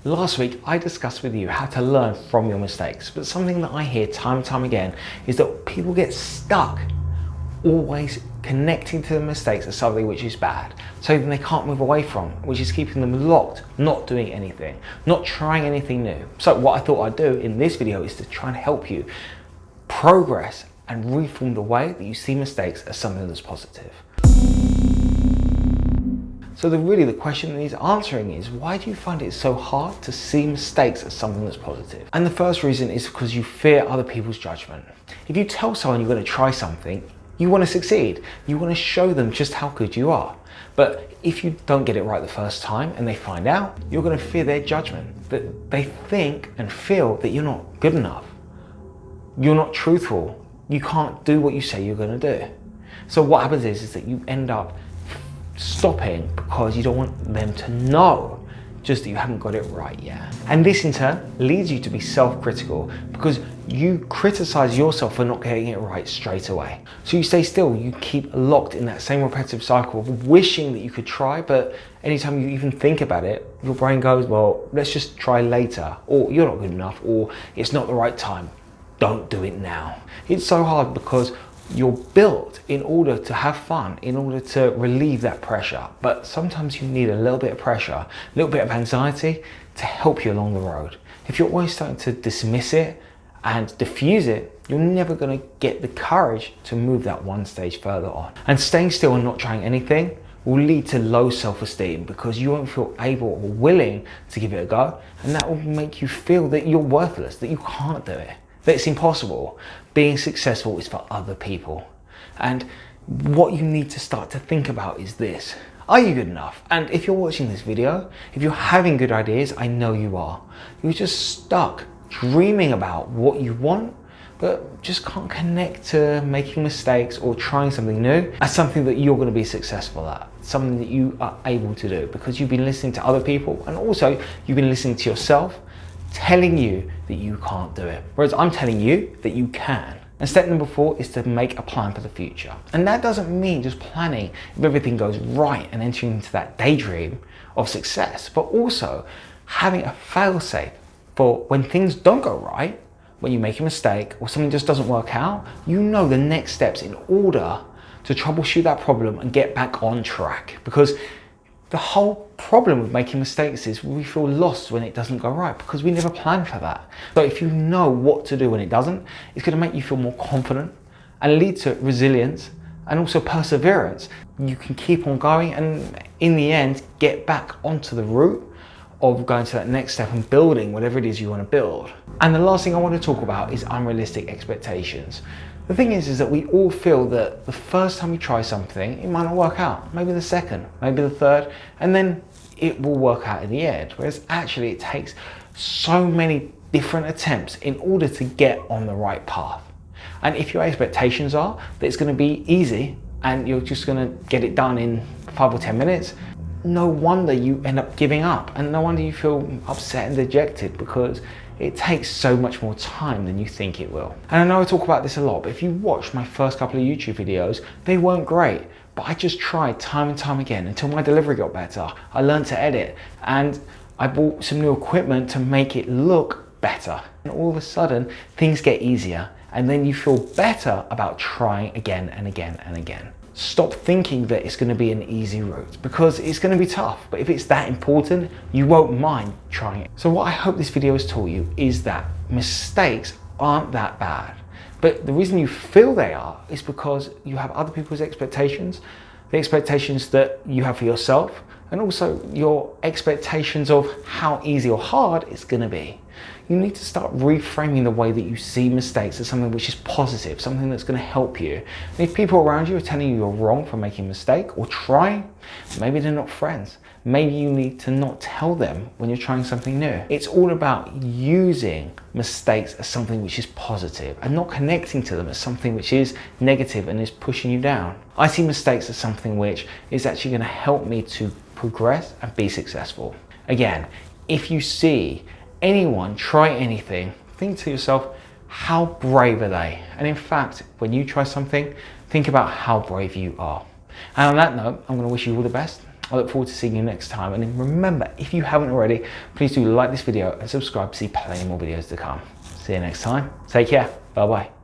Last week, I discussed with you how to learn from your mistakes, but something that I hear time and time again is that people get stuck always connecting to the mistakes as something which is bad, so then they can't move away from, which is keeping them locked, not doing anything, not trying anything new. So what I thought I'd do in this video is to try and help you progress and reform the way that you see mistakes as something that's positive. So the question that he's answering is, why do you find it so hard to see mistakes as something that's positive? And the first reason is because you fear other people's judgment. If you tell someone you're going to try something, you want to succeed. You want to show them just how good you are. But if you don't get it right the first time and they find out, you're going to fear their judgment, that they think and feel that you're not good enough. You're not truthful. You can't do what you say you're going to do. So what happens is that you end up stopping because you don't want them to know just that you haven't got it right yet. And this in turn leads you to be self-critical because you criticize yourself for not getting it right straight away. So you stay still, you keep locked in that same repetitive cycle of wishing that you could try, but anytime you even think about it, your brain goes, well, let's just try later, or you're not good enough, or it's not the right time, don't do it now. It's so hard because you're built in order to have fun, in order to relieve that pressure. But sometimes you need a little bit of pressure, a little bit of anxiety to help you along the road. If you're always starting to dismiss it and diffuse it, you're never going to get the courage to move that one stage further on. And staying still and not trying anything will lead to low self-esteem because you won't feel able or willing to give it a go. And that will make you feel that you're worthless, that you can't do it, that it's impossible. Being successful is for other people. And what you need to start to think about is this. Are you good enough? And if you're watching this video, if you're having good ideas, I know you are. You're just stuck dreaming about what you want, but just can't connect to making mistakes or trying something new as something that you're going to be successful at, something that you are able to do because you've been listening to other people and also you've been listening to yourself telling you that you can't do it. Whereas I'm telling you that you can. And step number 4 is to make a plan for the future. And that doesn't mean just planning if everything goes right and entering into that daydream of success, but also having a fail-safe for when things don't go right, when you make a mistake or something just doesn't work out, you know the next steps in order to troubleshoot that problem and get back on track. Because the whole problem with making mistakes is we feel lost when it doesn't go right because we never plan for that. So if you know what to do when it doesn't, it's going to make you feel more confident and lead to resilience and also perseverance. You can keep on going and in the end get back onto the route of going to that next step and building whatever it is you want to build. And the last thing I want to talk about is unrealistic expectations. The thing is that we all feel that the first time we try something, it might not work out. Maybe the second, maybe the third, and then it will work out in the end. Whereas actually it takes so many different attempts in order to get on the right path. And if your expectations are that it's going to be easy and you're just going to get it done in 5 or 10 minutes, no wonder you end up giving up and no wonder you feel upset and dejected because it takes so much more time than you think it will. And I know I talk about this a lot, but if you watch my first couple of YouTube videos, they weren't great, but I just tried time and time again until my delivery got better. I learned to edit and I bought some new equipment to make it look better. And all of a sudden, things get easier and then you feel better about trying again and again and again. Stop thinking that it's going to be an easy route because it's going to be tough. But if it's that important, you won't mind trying it. So what I hope this video has taught you is that mistakes aren't that bad. But the reason you feel they are is because you have other people's expectations, the expectations that you have for yourself, and also your expectations of how easy or hard it's going to be. You need to start reframing the way that you see mistakes as something which is positive, something that's going to help you. And if people around you are telling you you're wrong for making a mistake or trying, maybe they're not friends. Maybe you need to not tell them when you're trying something new. It's all about using mistakes as something which is positive and not connecting to them as something which is negative and is pushing you down. I see mistakes as something which is actually going to help me to progress and be successful. Again, if you see anyone try anything, think to yourself, how brave are they? And in fact, when you try something, think about how brave you are. And on that note, I'm going to wish you all the best. I look forward to seeing you next time. And then remember, if you haven't already, please do like this video and subscribe to see plenty more videos to come. See you next time. Take care. Bye bye.